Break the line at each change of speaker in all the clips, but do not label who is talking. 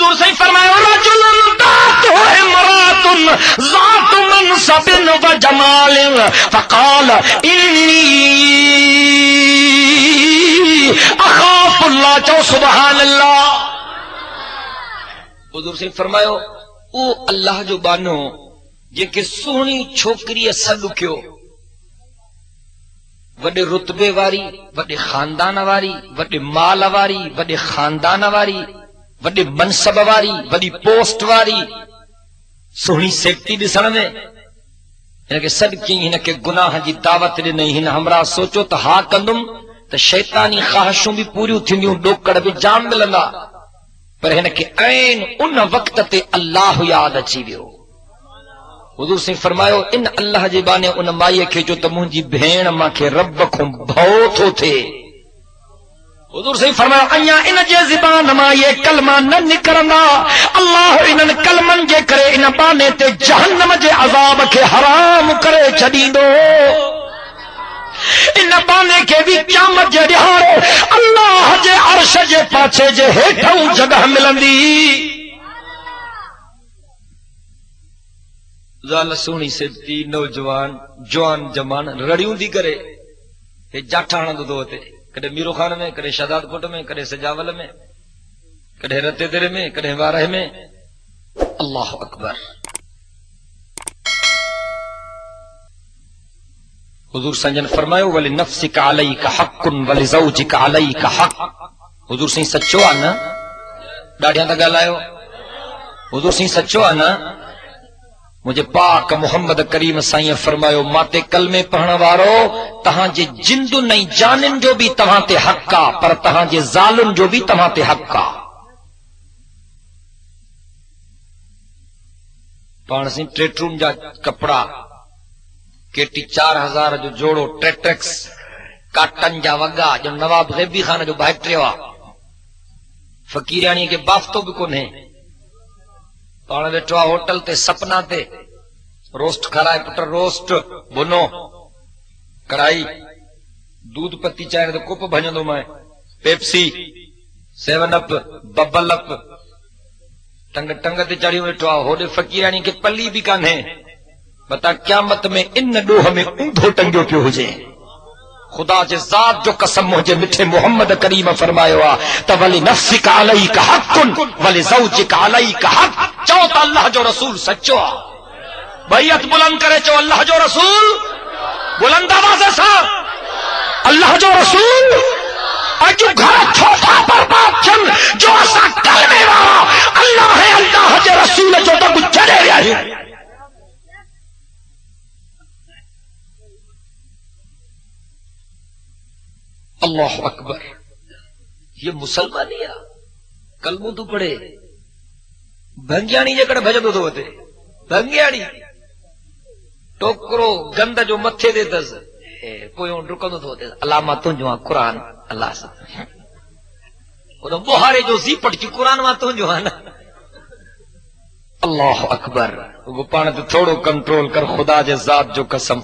حضور سے فرمایا رجل ذات امرأۃ ذات منصب و جمال فقال انی اخاف اللہ، چو سبحان اللہ۔ حضور سے فرمایا او اللہ جو بانو جے کہ سونی چھوکری سڈ کیو، وڈے رتبے واری، وڈے خاندان واری، وڈے مال واری، وڈے خاندان واری، وڈے منصب واری، وڈی پوسٹ واری، سونی سیکٹی ڈسن میں ان کے صدقے ہن کے گناہ جی دعوت ڈنئی ہن ہمراہ سوچو تو ہا کندم تو شیطانی خواہشوں بھی پوریوں تھیندیوں، ڈوکڑ بھی جام ملندا، پر ہن کے عین ان وقت تے اللہ یاد اچی ویو۔ حضور سے فرمایا ان اللہ جے بانے ان مائی کے جو تمون جی بھین ماں کے رب کو بھو تھو تھے۔ حضور سے فرمایا ایا ان جے زبان ماں یہ کلمہ نہ نکرنا، اللہ انن کلمن جے کرے ان بانے تے جہنم جے عذاب کے حرام کرے چھڈیندو۔ ان بانے کے بھی قیامت جے ڈیہارے اللہ جے عرش جے پاچھے جے ہیٹھوں جگہ ملندی۔ زال سونی سیٹی نوجوان جوان جمان رڑیوں دی کرے یہ جاٹھانا دو ہوتے، کدے میرو خان میں، کدے شہزاد کوٹ میں، کدے سجاول میں، کدے رتے درے میں، کدے وارہ میں۔ اللہ اکبر۔ حضور سنجن فرمایا وَلِنَفْسِكَ عَلَيْكَ حَقٌّ وَلِزَوْجِكَ عَلَيْكَ حَقٌّ۔ حضور سنجن سچو آنا ڈاڑیاں دا گل آئے حضور سنجن سچو آنا۔ مجھے پاک محمد کریم سائیں فرمایا ماتے کلمے پڑھن وارو تہاں جے جندو نہیں جانن جو بھی تہاں تے حق کا، پر تہاں جے ظالم جو بھی تہاں تے حق کا۔ پان سی ٹریٹروم جا کپڑا کیٹی 4000 جو جوڑو ٹریٹرکس کاٹن جا وگا جو نواب غیبی خان جو بہترے ہوا فقیرانی کے بافتوں بھی کون ہے۔ پانا بیٹھوا ہوٹل تے سپنا تے روسٹ کھرائے پٹر روسٹ بنو کڑائی دودھ پتی چائے تے کپ بھجن دو میں پیپسی 7 اپ ببل اپ ٹنگ ٹنگ تے چڑھی بیٹھوا ہوڑے فقیرانی کے پلی بھی کان ہے۔ بتا قیامت میں ان ڈوہ میں اونٹھو ٹنگیو پیو ہو جائے۔ خدا جے ذات جو قسم مجھے مٹھے محمد کریم فرمایا تو وَلِنَفْسِكَ عَلَيْكَ حَقٌّ وَلِزَوْجِكَ عَلَيْكَ حَقٌّ۔ چاہو تو اللہ جو رسول سچو بیعت بلند کرے چو اللہ جو رسول بلند آواز سا اللہ جو رسول اجو گھر چھوٹا برباد چن جو اسا کلمے والا اللہ ہے اللہ جو رسول جو تو کچھ چلے رہے ہیں۔ اللہ اکبر۔ یہ مسلمانیہ کلموں تو پڑھے بھنگیانی جے کڑے بھجدو تو ہوتے بھنگیانی ٹوکرو گند جو متھے دے دز کوئی ان رکندو تو ہوتے علامہ تنجوان قرآن اللہ سے وہ بہارے جو زیپٹ کی قرآن وہاں تنجوان۔ اللہ اکبر۔ وہ پانے تو تھوڑو کنٹرول کر خدا جے ذات جو قسم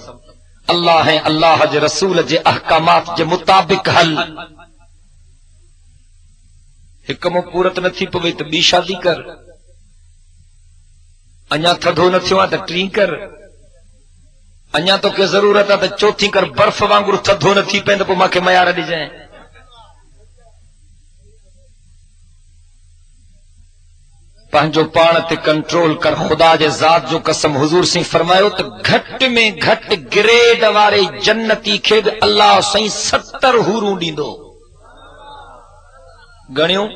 اللہ ہے اللہ جے رسول جے احکامات جے مطابق حل حکم پورت نہ تھی پوے تو بی شادی کر، انیا تھدو نہ تھیو تو ٹری کر، انیا تو کہ ضرورت ہے تو چوتھی کر، برف وانگر تھدو نہ تھی پہ تو ماں کے معیار ڈی جائیں۔ پانچو پان تے کنٹرول کر خدا جے ذات جو قسم حضور سی فرمایو تو گھٹ میں گھٹ گریڈ وارے جنتی کھید اللہ سائیں 70 حوروں ڈیندو۔ گنیوں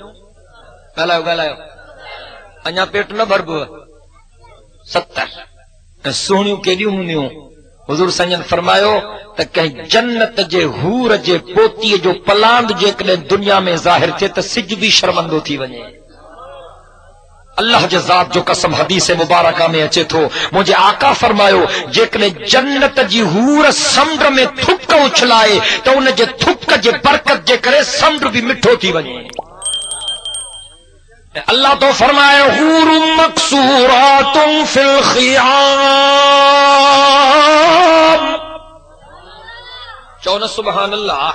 گلایو گلایو انیا پیٹ نہ بھربو 70 سونیوں کیڑیوں ہونیوں۔ حضور سنجن فرمایو تو کہیں جنت جے حور جے پوتی جو پلاند جے کلے دنیا میں ظاہر تھے تو سج بھی شرمندو تھی ونے۔ اللہ جزاد جو قسم حدیث مبارکہ میں اچے تھو مجھے آقا فرمایو جیکنے جنت جی حور سمندر میں تھک اچھلائے تو ان جے تھک جے برکت جے کرے سمندر بھی مٹھو تھی ونے۔ اللہ تو فرمائے حور مقصورات فی الخیام، چونا سبحان اللہ۔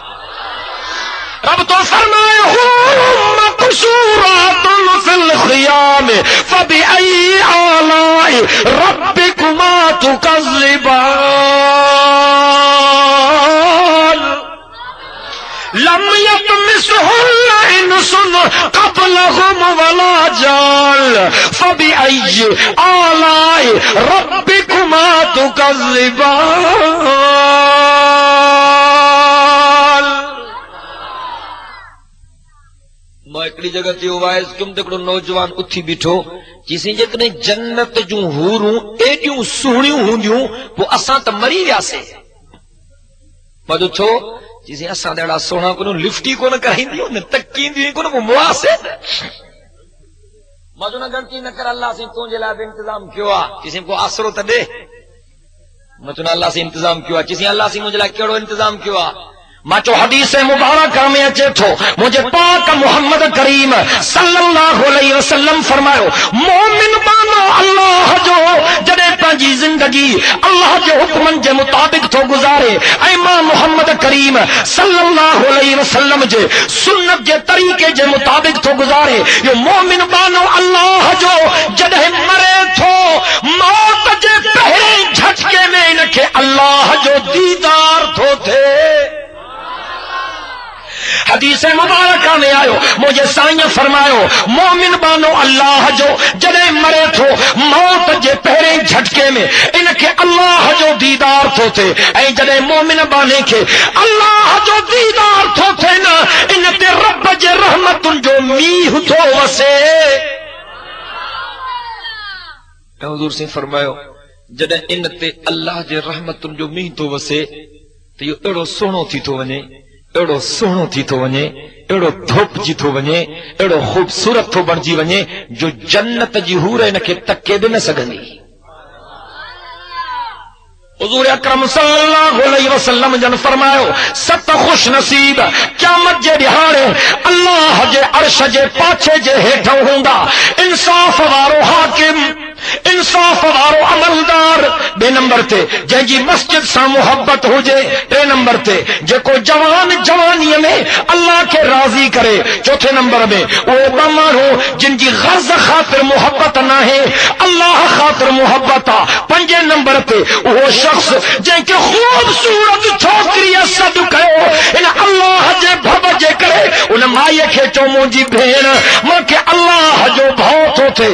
رب تو فرمائے حور مقصورات فی الخیام
فبأي آلاء ربكما تكذبان لم يطمسهن انس قبلهم ولا جان فبأي آلاء ربكما تكذبان.
میں ایکڑی جگہ تے وائز کم تکڑو نوجوان اٹھی بیٹھو جسیں جتنے جنت جوں حوروں ایڈیوں سہنیوں ہوندیوں وہ اساں تے مری ویاسے مجھو چھو جسیں اساں دیڑا سونا کو لفٹی کو نہ کرائیندیوں نہ تکیندیوں کو نہ مواسے مجھو نہ گنتی نہ کر اللہ سے تون جلا بے انتظام کیوں آ جسیں کو آسرو تا دے مجھو نہ اللہ سے انتظام کیوں آ جسیں اللہ سے مجھلا کیڑو انتظام کیوں آ
مچو حدیث مبارکہ میں اچے تھو مجھے پاک محمد کریم صلی اللہ علیہ وسلم فرماؤ مومن بانو اللہ جو جڑے پنجی زندگی اللہ جو حکمن جے مطابق تو گزارے اے ماں محمد کریم صلی اللہ علیہ وسلم جے سنت جے طریقے جے مطابق تو گزارے یہ مومن بانو اللہ جو جڑے مرے تھو موت جے پہرے جھٹکے میں انکھے اللہ جو دیدار تھو تھے. حدیث مبارکہ میں آئو مجھے سائیں فرماؤ مومن بانو اللہ جو جڑے مرے تھو موت جے پہرے جھٹکے میں ان کے اللہ جو دیدار تھو تھے اے جڑے مومن بانے کے اللہ جو دیدار تھو تھے نا ان تے رب جے رحمت جو میہ تھو وسے.
حضور سے فرماؤ جڑے ان تے اللہ جے رحمت جو میہ تو وسے تو یہ اڑو سونو تھی تو ونے اڑو سوہنو تھی تو ونے اڑو دھوپ جی تو ونے اڑو خوبصورت تو بنجی ونے جو جنت جی حور ان کے تکے بھی نہ سگندی. حضور اکرم صلی اللہ علیہ وسلم جن فرماؤ ست خوش نصیب قیامت جے دہاڑے اللہ جے عرش جے پاچھے جے ہیٹھوں ہوندا انصاف وارو حاکم انصاف وارو عملدار بے نمبر تے جن جی مسجد سا محبت ہو جے ٹے نمبر تے جے کو جوان جوانی میں اللہ کے راضی کرے چوتھے نمبر میں وہ بمان ہو جن جی غرض خاطر محبت نہ ہے اللہ خاطر محبت آ. پنجے نمبر تے وہ شخص جن کے خوبصورت چھوکری صد کرو ان اللہ جے بھب جے کرے ان مائے کے چو مونجی بھین ماں کے اللہ جو بھاؤ تو تھے